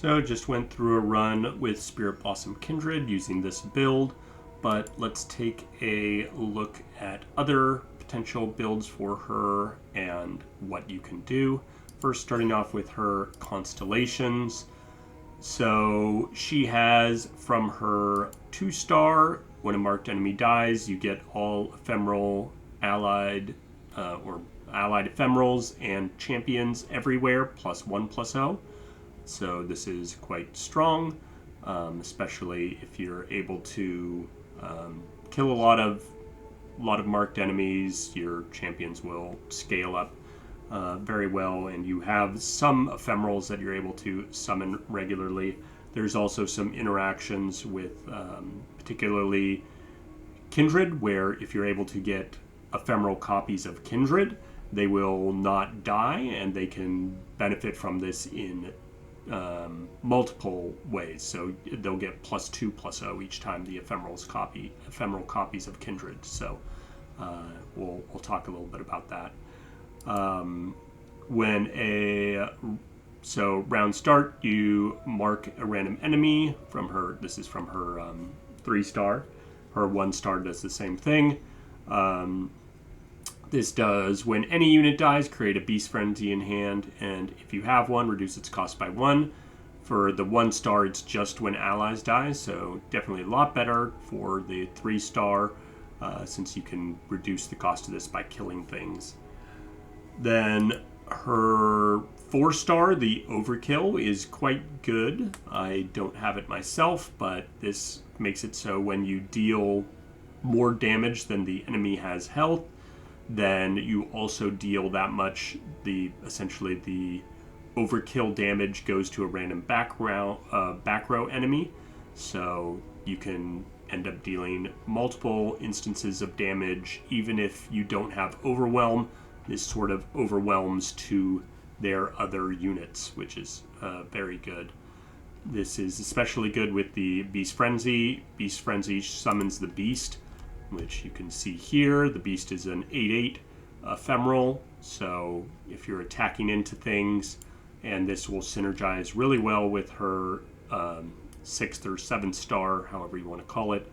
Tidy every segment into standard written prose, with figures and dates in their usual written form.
So just went through a run with Spirit Blossom Kindred using this build, but let's take a look at other potential builds for her and what you can do. First, starting off with her constellations. So she has, from her 2-star, when a marked enemy dies, you get all ephemeral allied allied ephemerals and champions everywhere, +1/+0. So this is quite strong, especially if you're able to kill a lot of marked enemies. Your champions will scale up very well, and you have some ephemerals that you're able to summon regularly. There's also some interactions with particularly Kindred, where if you're able to get ephemeral copies of Kindred, they will not die, and they can benefit from this in multiple ways. So they'll get +2/+0 each time the ephemeral copies of Kindred. So we'll talk a little bit about that. So round start, you mark a random enemy from her. This is from her 3-star. Her 1-star does the same thing. This does, when any unit dies, create a Beast Frenzy in hand, and if you have one, reduce its cost by 1. For the 1-star, it's just when allies die, so definitely a lot better for the 3-star, since you can reduce the cost of this by killing things. Then her 4-star, the Overkill, is quite good. I don't have it myself, but this makes it so when you deal more damage than the enemy has health, then you also deal that much. Essentially the overkill damage goes to a random back row enemy, so you can end up dealing multiple instances of damage even if you don't have overwhelm. This sort of overwhelms to their other units, which is very good. This is especially good with the Beast Frenzy. Beast Frenzy summons the Beast, which you can see here. The Beast is an 8/8 ephemeral, so if you're attacking into things, and this will synergize really well with her 6th or 7-star, however you want to call it,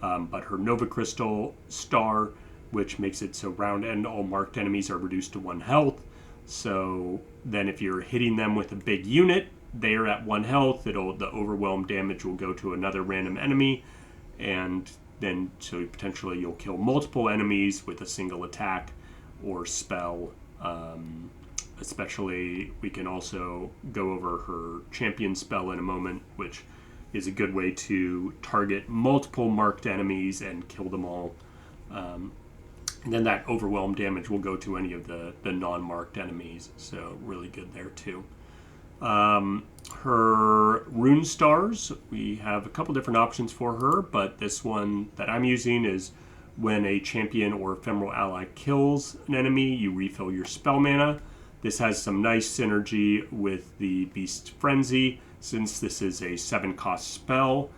but her Nova Crystal star, which makes it so round end all marked enemies are reduced to 1 health. So then if you're hitting them with a big unit, they're at 1 health. The overwhelm damage will go to another random enemy, and then so potentially you'll kill multiple enemies with a single attack or spell. Especially, we can also go over her champion spell in a moment, which is a good way to target multiple marked enemies and kill them all. And then that overwhelm damage will go to any of the non-marked enemies, so really good there too. Her rune stars, we have a couple different options for her, but this one that I'm using is when a champion or ephemeral ally kills an enemy, you refill your spell mana. This has some nice synergy with the Beast Frenzy, since this is a 7-cost spell,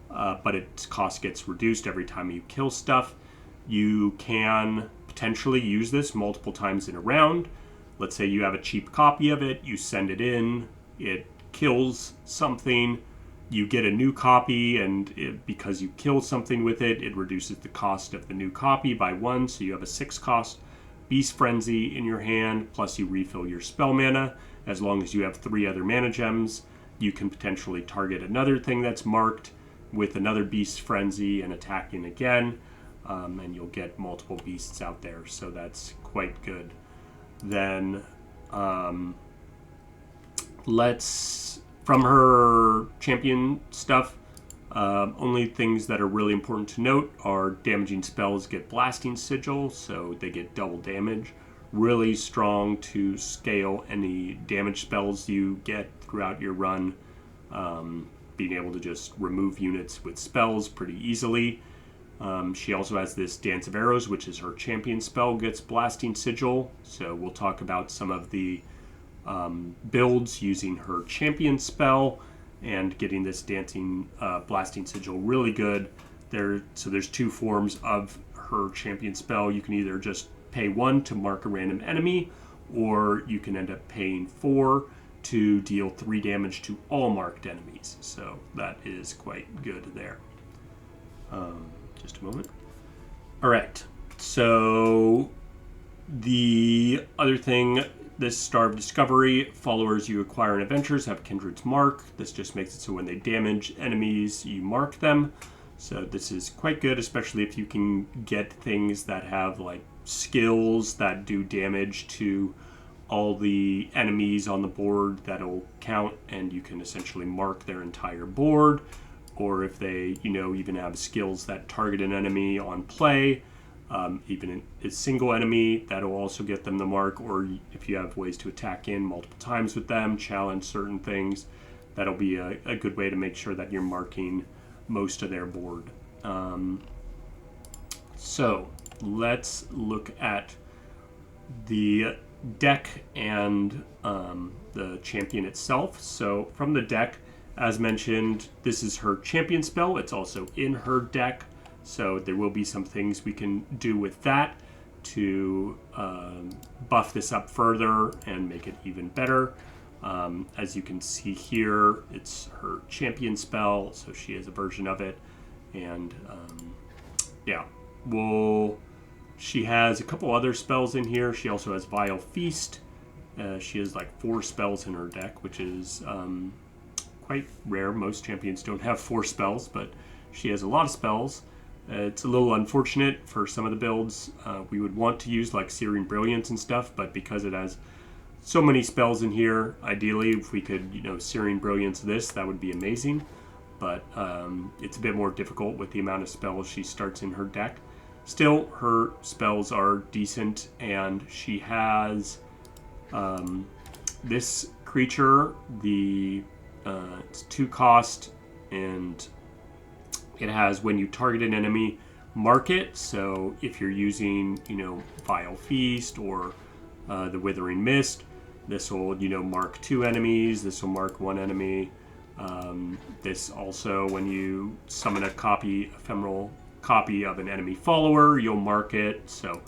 but its cost gets reduced every time you kill stuff. You can potentially use this multiple times in a round. Let's say you have a cheap copy of it, you send it in, it kills something, you get a new copy, and because you killed something with it, it reduces the cost of the new copy by 1, so you have a 6-cost Beast Frenzy in your hand, plus you refill your spell mana. As long as you have 3 other mana gems, you can potentially target another thing that's marked with another Beast Frenzy and attacking again, and you'll get multiple beasts out there, so that's quite good. Then from her champion stuff, only things that are really important to note are damaging spells get Blasting Sigil, so they get double damage. Really strong to scale any damage spells you get throughout your run. Being able to just remove units with spells pretty easily. She also has this Dance of Arrows, which is her champion spell, gets Blasting Sigil, so we'll talk about some of the builds using her champion spell and getting this Blasting Sigil really good. So there's 2 forms of her champion spell. You can either just pay 1 to mark a random enemy, or you can end up paying 4 to deal 3 damage to all marked enemies. So that is quite good there. Just a moment. All right. So the other thing, this Star of Discovery, followers you acquire in adventures have Kindred's mark. This just makes it so when they damage enemies, you mark them. So this is quite good, especially if you can get things that have like skills that do damage to all the enemies on the board. That'll count, and you can essentially mark their entire board. Or if they, even have skills that target an enemy on play, even a single enemy, that'll also get them the mark. Or if you have ways to attack in multiple times with them, challenge certain things, that'll be a good way to make sure that you're marking most of their board. So let's look at the deck and the champion itself. So from the deck, as mentioned, this is her champion spell. It's also in her deck, so there will be some things we can do with that to buff this up further and make it even better. As you can see here, it's her champion spell, so she has a version of it. And she has a couple other spells in here. She also has Vile Feast. She has like 4 spells in her deck, which is quite rare. Most champions don't have 4 spells, but she has a lot of spells. It's a little unfortunate for some of the builds. We would want to use like Searing Brilliance and stuff, but because it has so many spells in here, ideally if we could, Searing Brilliance this, that would be amazing. But it's a bit more difficult with the amount of spells she starts in her deck. Still, her spells are decent, and she has this creature, it's 2 cost, and it has when you target an enemy, mark it. So if you're using, Vile Feast or the Withering Mist, this will, mark 2 enemies. This will mark 1 enemy. This also, when you summon a ephemeral copy of an enemy follower, you'll mark it. So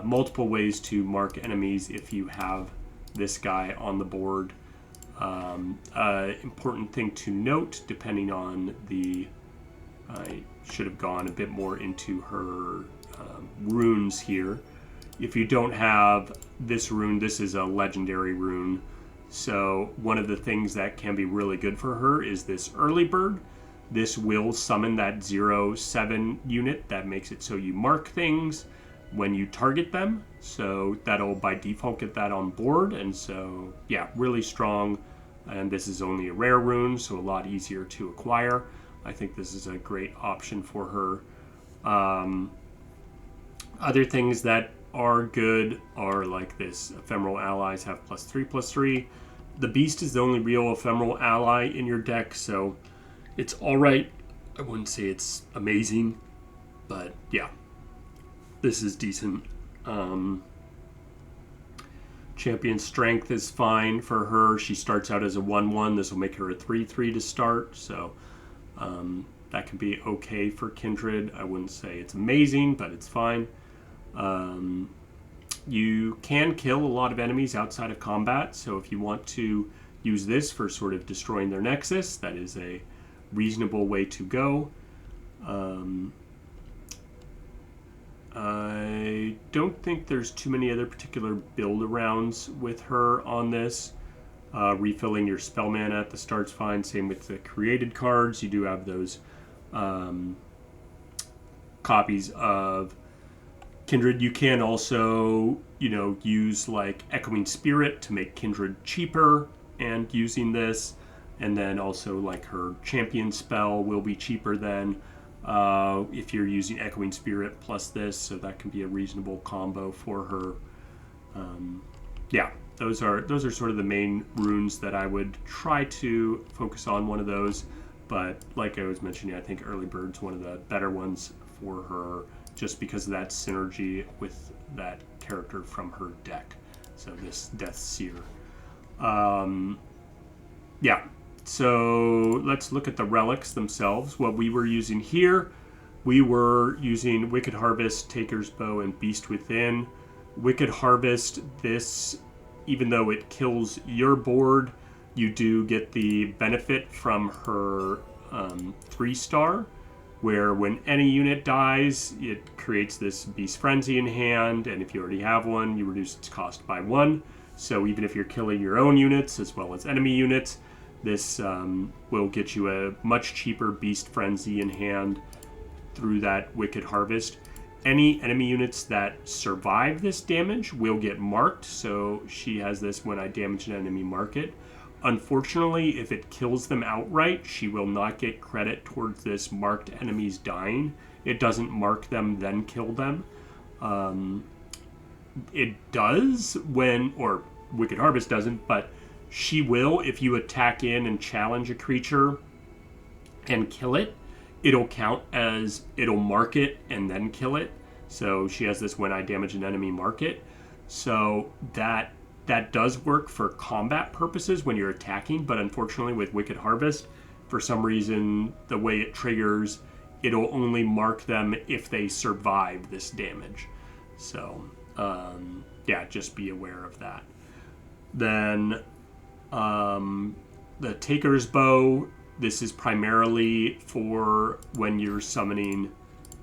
multiple ways to mark enemies if you have this guy on the board. Important thing to note, depending on I should have gone a bit more into her runes here. If you don't have this rune, this is a legendary rune. So one of the things that can be really good for her is this Early Bird. This will summon that 0/7 unit that makes it so you mark things when you target them. So that'll by default get that on board. And so, yeah, really strong. And this is only a rare rune, so a lot easier to acquire. I think this is a great option for her. Other things that are good are like this ephemeral allies have +3/+3. The beast is the only real ephemeral ally in your deck, so it's alright. I wouldn't say it's amazing, but yeah, this is decent. Champion strength is fine for her. She starts out as a 1/1. This will make her a 3/3 to start, so that can be okay for Kindred. I wouldn't say it's amazing, but it's fine. You can kill a lot of enemies outside of combat, so if you want to use this for sort of destroying their nexus, that is a reasonable way to go. I don't think there's too many other particular build-arounds with her on this. Refilling your spell mana at the start's fine. Same with the created cards. You do have those copies of Kindred. You can also, use like Echoing Spirit to make Kindred cheaper and using this. And then also like her champion spell will be cheaper than if you're using Echoing Spirit plus this. So that can be a reasonable combo for her. Those are sort of the main runes that I would try to focus on one of those. But like I was mentioning, I think Early Bird's one of the better ones for her, just because of that synergy with that character from her deck. So this Death Seer. So let's look at the relics themselves. What we were using here, we were using Wicked Harvest, Taker's Bow, and Beast Within. Wicked Harvest, this even though it kills your board, you do get the benefit from her 3-star, where when any unit dies, it creates this Beast Frenzy in hand, and if you already have one, you reduce its cost by 1. So even if you're killing your own units as well as enemy units, this will get you a much cheaper Beast Frenzy in hand through that Wicked Harvest. Any enemy units that survive this damage will get marked, so she has this when I damage an enemy, mark it. Unfortunately, if it kills them outright, she will not get credit towards this marked enemies dying. It doesn't mark them, then kill them. It does when, or Wicked Harvest doesn't, but she will if you attack in and challenge a creature and kill it. It'll count as, it'll mark it and then kill it. So she has this when I damage an enemy, mark it. So that does work for combat purposes when you're attacking, but unfortunately with Wicked Harvest, for some reason, the way it triggers, it'll only mark them if they survive this damage. So, yeah, just be aware of that. Then, the Taker's Bow, this is primarily for when you're summoning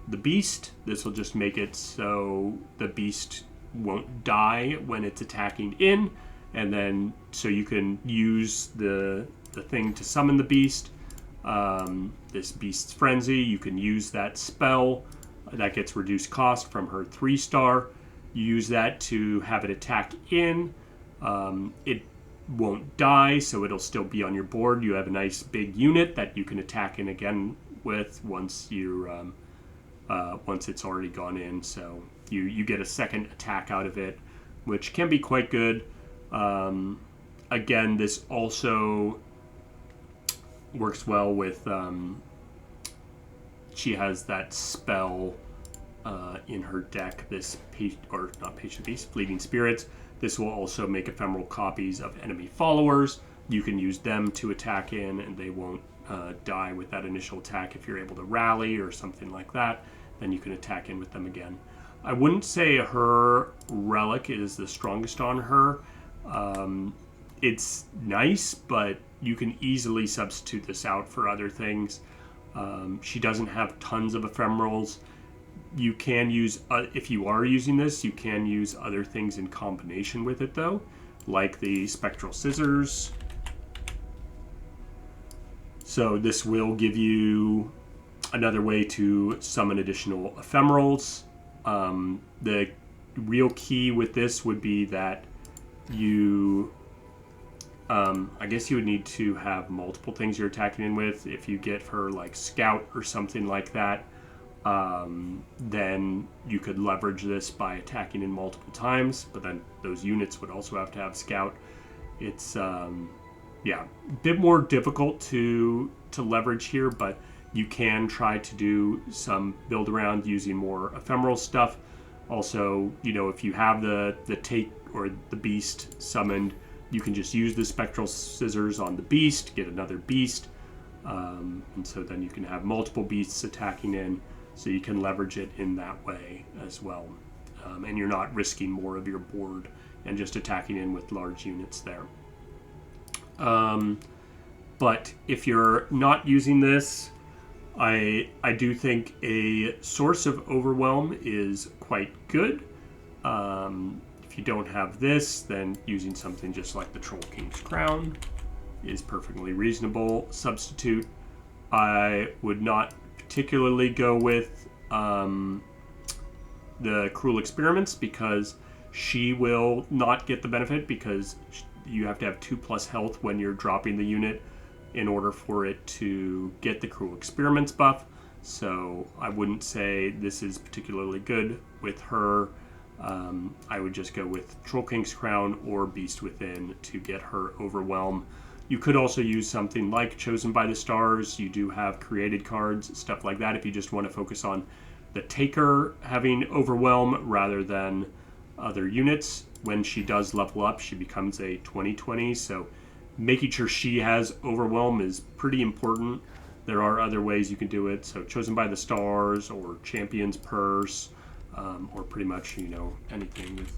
the beast. This will just make it so the beast won't die when it's attacking in, and then so you can use the thing to summon the beast. This Beast's Frenzy, you can use that spell that gets reduced cost from her 3-star. You use that to have it attack in. It won't die, so it'll still be on your board. You have a nice big unit that you can attack in again with once you once it's already gone in. So you get a second attack out of it, which can be quite good. Again, this also works well with she has that spell in her deck, this Patient Beast, Fleeting Spirits. This will also make ephemeral copies of enemy followers. You can use them to attack in, and they won't die with that initial attack. If you're able to rally or something like that, then you can attack in with them again. I wouldn't say her relic is the strongest on her. It's nice, but you can easily substitute this out for other things. She doesn't have tons of ephemerals. You can use, if you are using this, you can use other things in combination with it though, like the Spectral Scissors. So this will give you another way to summon additional ephemerals. The real key with this would be that you, I guess you would need to have multiple things you're attacking in with. If you get her like Scout or something like that, then you could leverage this by attacking in multiple times, but then those units would also have to have Scout. It's yeah, a bit more difficult to leverage here, but you can try to do some build around using more ephemeral stuff. Also, you know, if you have the take or the beast summoned, you can just use the Spectral Scissors on the beast, get another beast, and so then you can have multiple beasts attacking in, so you can leverage it in that way as well. And you're not risking more of your board and just attacking in with large units there. But if you're not using this, I do think a source of overwhelm is quite good. If you don't have this, then using something just like the Troll King's Crown is perfectly reasonable substitute. I would not particularly go with the Cruel Experiments, because she will not get the benefit, because you have to have 2+ health when you're dropping the unit in order for it to get the Cruel Experiments buff. So I wouldn't say this is particularly good with her. I would just go with Troll King's Crown or Beast Within to get her overwhelm. You could also use something like Chosen by the Stars. You do have created cards, stuff like that, if you just want to focus on the Taker having overwhelm rather than other units. When she does level up, she becomes a 20/20, so making sure she has overwhelm is pretty important. There are other ways you can do it, so Chosen by the Stars or Champion's Purse, or pretty much, you know, anything with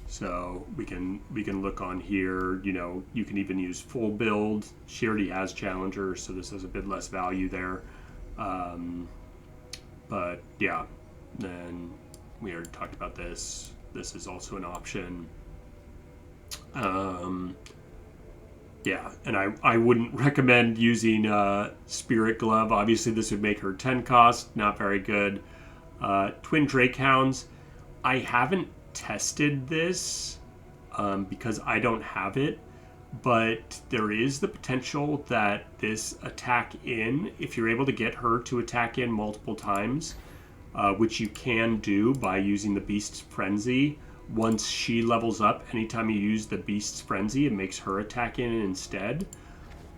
So we can look on here. You know, you can even use full build. She already has Challenger, so this has a bit less value there. But yeah, then we already talked about this. This is also an option. Yeah, and I wouldn't recommend using Spirit Glove. Obviously, this would make her 10 cost, not very good. Twin Drake Hounds. I haven't tested this because I don't have it, but there is the potential that this attack in, if you're able to get her to attack in multiple times, which you can do by using the Beast's Frenzy. Once she levels up, anytime you use the Beast's Frenzy, it makes her attack in instead.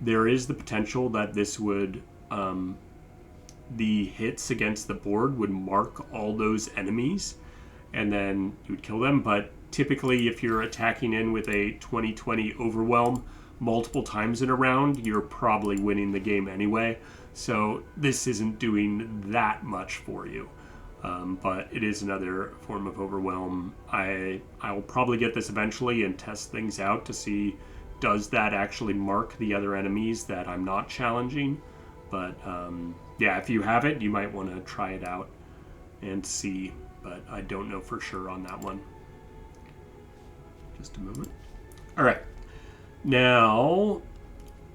There is the potential that this would, the hits against the board would mark all those enemies, and then you would kill them. But typically, if you're attacking in with a 20/20 Overwhelm multiple times in a round, you're probably winning the game anyway. So this isn't doing that much for you. But it is another form of Overwhelm. I'll probably get this eventually and test things out to see, does that actually mark the other enemies that I'm not challenging. But yeah, if you have it, you might want to try it out and see. But I don't know for sure on that one. Just a moment. All right. Now,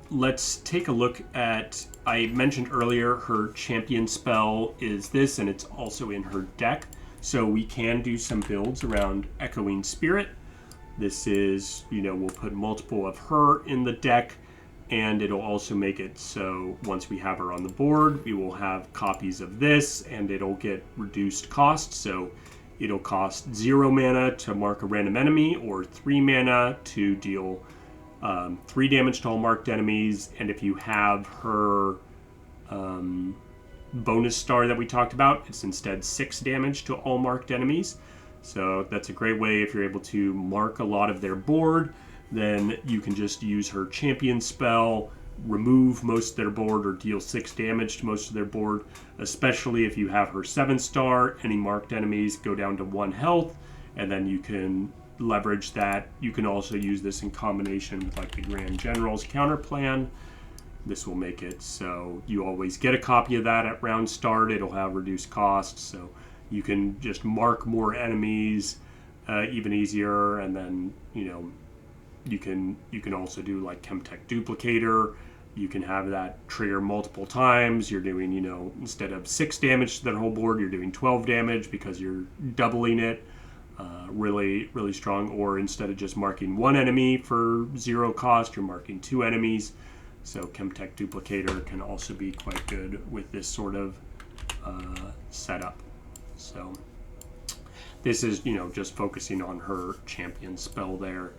let's take a look at, I mentioned earlier, her champion spell is this, and it's also in her deck. So we can do some builds around Echoing Spirit. This is, you know, we'll put multiple of her in the deck, and it'll also make it so once we have her on the board, we will have copies of this, and it'll get reduced cost. So it'll cost 0 mana to mark a random enemy, or 3 mana to deal 3 damage to all marked enemies. And if you have her bonus star that we talked about, it's instead 6 damage to all marked enemies. So that's a great way if you're able to mark a lot of their board. Then you can just use her champion spell, remove most of their board, or deal 6 damage to most of their board. Especially if you have her 7-star, any marked enemies go down to 1 health, and then you can leverage that. You can also use this in combination with like the Grand General's counter plan. This will make it so you always get a copy of that at round start. It'll have reduced costs, so you can just mark more enemies even easier. And then, you know, you can also do like Chemtech Duplicator. You can have that trigger multiple times. You're doing, you know, instead of 6 damage to that whole board, you're doing 12 damage because you're doubling it. Really, really strong. Or instead of just marking 1 enemy for 0 cost, you're marking 2 enemies. So Chemtech Duplicator can also be quite good with this sort of setup. So this is, you know, just focusing on her champion spell there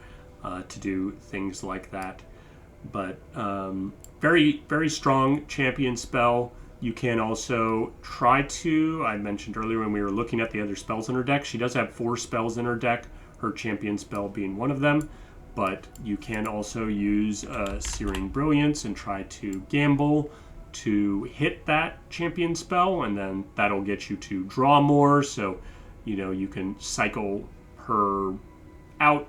to do things like that. But very, very strong champion spell. You can also try to, I mentioned earlier when we were looking at the other spells in her deck, she does have 4 spells in her deck, her champion spell being one of them. But you can also use Searing Brilliance and try to gamble to hit that champion spell, and then that'll get you to draw more. So, you know, you can cycle her out,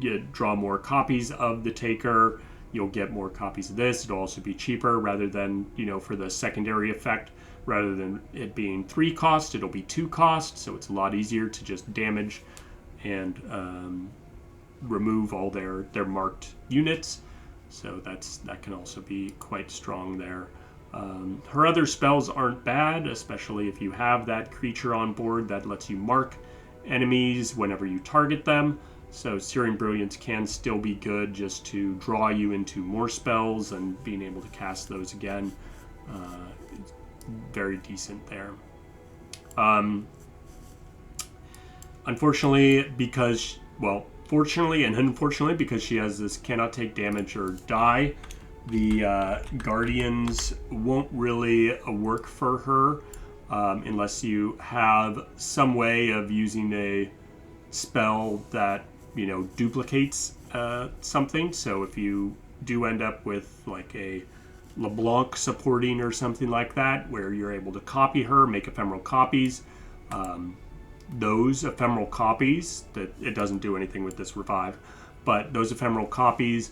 you draw more copies of the Taker, you'll get more copies of this. It'll also be cheaper rather than, you know, for the secondary effect, rather than it being 3 cost, it'll be 2 cost. So it's a lot easier to just damage and remove all their marked units. So that can also be quite strong there. Her other spells aren't bad, especially if you have that creature on board that lets you mark enemies whenever you target them. So Searing Brilliance can still be good just to draw you into more spells and being able to cast those again. It's very decent there. Unfortunately, because, well, fortunately and unfortunately, because she has this cannot take damage or die, the Guardians won't really work for her unless you have some way of using a spell that, you know, duplicates something. So if you do end up with like a LeBlanc supporting or something like that, where you're able to copy her, make ephemeral copies, those ephemeral copies, that it doesn't do anything with this revive, but those ephemeral copies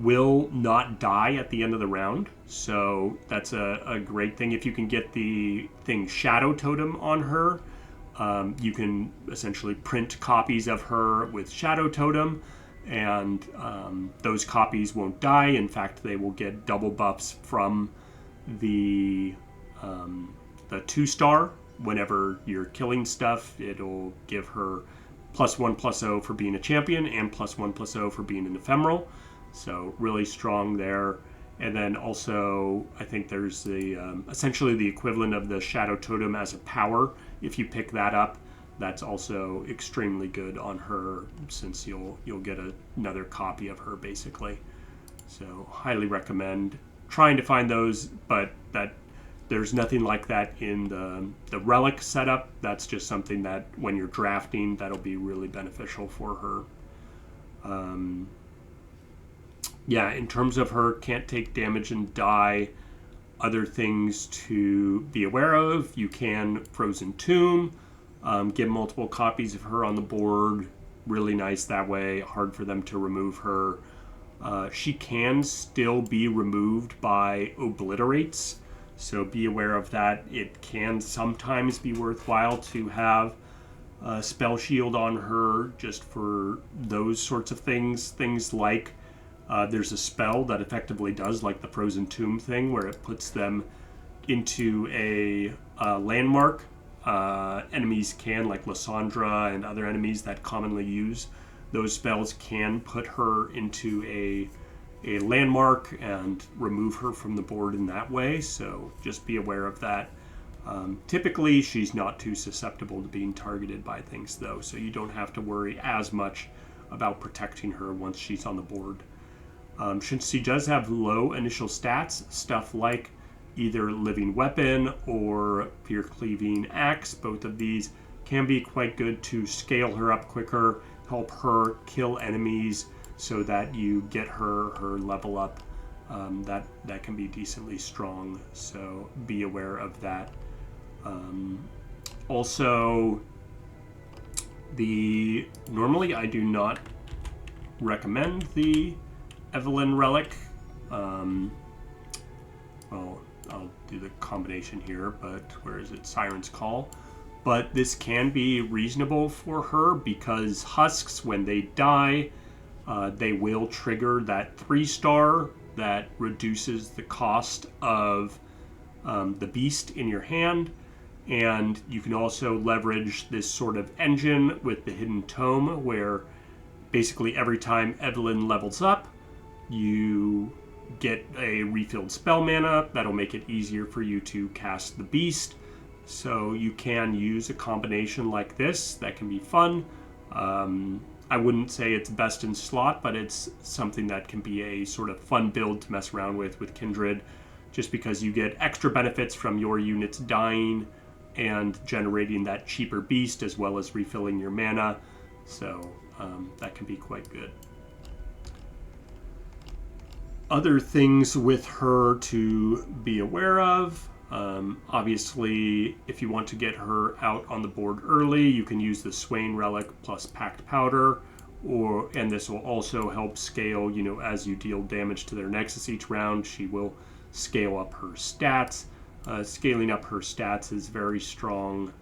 will not die at the end of the round. So that's a great thing. If you can get the thing Shadow Totem on her, you can essentially print copies of her with Shadow Totem, and those copies won't die. In fact, they will get double buffs from the 2-star. Whenever you're killing stuff, it'll give her +1/+0 for being a champion and +1/+0 for being an ephemeral. So really strong there. And then also, I think there's the essentially the equivalent of the Shadow Totem as a power. If you pick that up, that's also extremely good on her, since you'll get another copy of her basically. So highly recommend trying to find those, but that there's nothing like that in the relic setup. That's just something that when you're drafting, that'll be really beneficial for her. Yeah, in terms of her can't take damage and die, other things to be aware of, you can Frozen Tomb, get multiple copies of her on the board. Really nice that way, hard for them to remove her. She can still be removed by Obliterates, so be aware of that. It can sometimes be worthwhile to have a spell shield on her just for those sorts of things. Things like there's a spell that effectively does like the Frozen Tomb thing, where it puts them into a landmark. Enemies can, like Lysandra and other enemies that commonly use those spells, can put her into a landmark and remove her from the board in that way, so just be aware of that. Typically, she's not too susceptible to being targeted by things, though, so you don't have to worry as much about protecting her once she's on the board. Since she does have low initial stats, stuff like either Living Weapon or Fear Cleaving Axe, both of these can be quite good to scale her up quicker, help her kill enemies so that you get her level up. That can be decently strong, so be aware of that. Also, normally I do not recommend the Evelyn relic. Well, I'll do the combination here, but where is it? Siren's Call. But this can be reasonable for her because husks, when they die, they will trigger that 3-star that reduces the cost of the beast in your hand. And you can also leverage this sort of engine with the Hidden Tome, where basically every time Evelyn levels up, you get a refilled spell mana. That'll make it easier for you to cast the beast. So you can use a combination like this. That can be fun. I wouldn't say it's best in slot, but it's something that can be a sort of fun build to mess around with Kindred, just because you get extra benefits from your units dying and generating that cheaper beast, as well as refilling your mana. So that can be quite good. Other things with her to be aware of. Obviously, if you want to get her out on the board early, you can use the Swain Relic plus Packed Powder, and this will also help scale, as you deal damage to their Nexus each round, she will scale up her stats. Scaling up her stats is very strong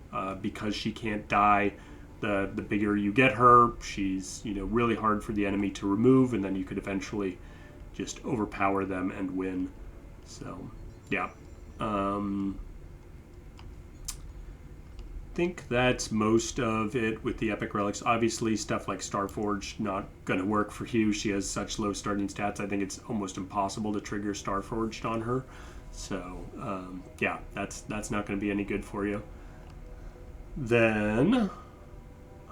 because she can't die. The bigger you get her, she's really hard for the enemy to remove, and then you could eventually just overpower them and win. So, yeah. I think that's most of it with the epic relics. Obviously, stuff like Starforged not going to work for you. She has such low starting stats. I think it's almost impossible to trigger Starforged on her. So, yeah, that's not going to be any good for you. Then,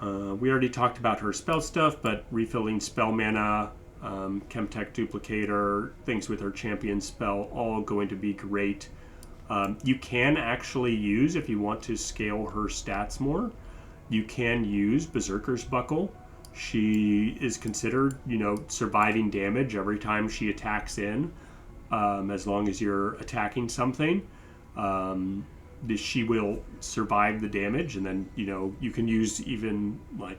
we already talked about her spell stuff, but refilling spell mana, Chemtech Duplicator, things with her champion spell, all going to be great. You can actually use, if you want to scale her stats more, you can use Berserker's Buckle. She is considered, surviving damage every time she attacks in, as long as you're attacking something. she will survive the damage, and then you can use even like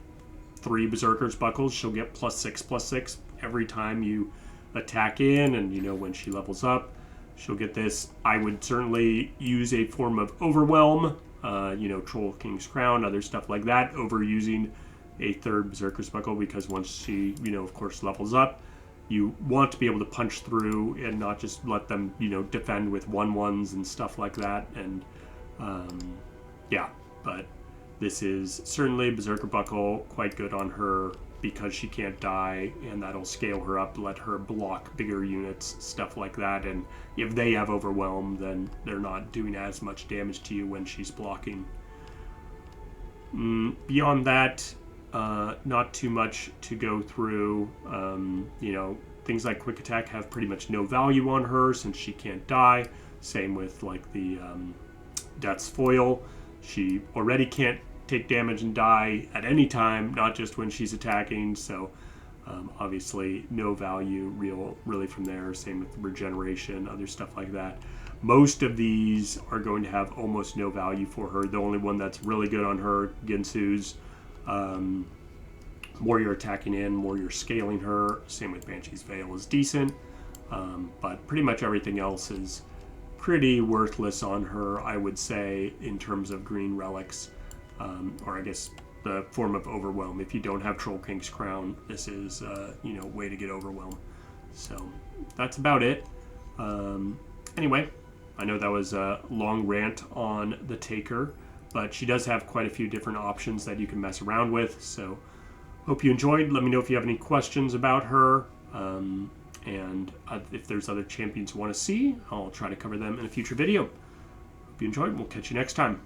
3 Berserker's Buckles. She'll get +6/+6 every time you attack in, and when she levels up, she'll get this. I would certainly use a form of Overwhelm, Troll King's Crown, other stuff like that, over using a 3rd Berserker's Buckle, because once she, of course, levels up, you want to be able to punch through and not just let them, defend with 1/1s and stuff like that. And yeah, but this is certainly Berserker Buckle, quite good on her because she can't die, and that'll scale her up, let her block bigger units, stuff like that. And if they have Overwhelm, then they're not doing as much damage to you when she's blocking. Beyond that, not too much to go through. Things like Quick Attack have pretty much no value on her since she can't die. Same with like the Death's Foil. She already can't take damage and die at any time, not just when she's attacking. So obviously no value really from there. Same with Regeneration, other stuff like that. Most of these are going to have almost no value for her. The only one that's really good on her, Ginsu's. More you're attacking in, more you're scaling her. Same with Banshee's Veil is decent. But pretty much everything else is pretty worthless on her, I would say, in terms of green relics. Or I guess the form of Overwhelm. If you don't have Troll King's Crown, this is, way to get Overwhelm. So that's about it. Anyway, I know that was a long rant on the Taker, but she does have quite a few different options that you can mess around with. So hope you enjoyed. Let me know if you have any questions about her. And if there's other champions you want to see, I'll try to cover them in a future video. Hope you enjoyed. We'll catch you next time.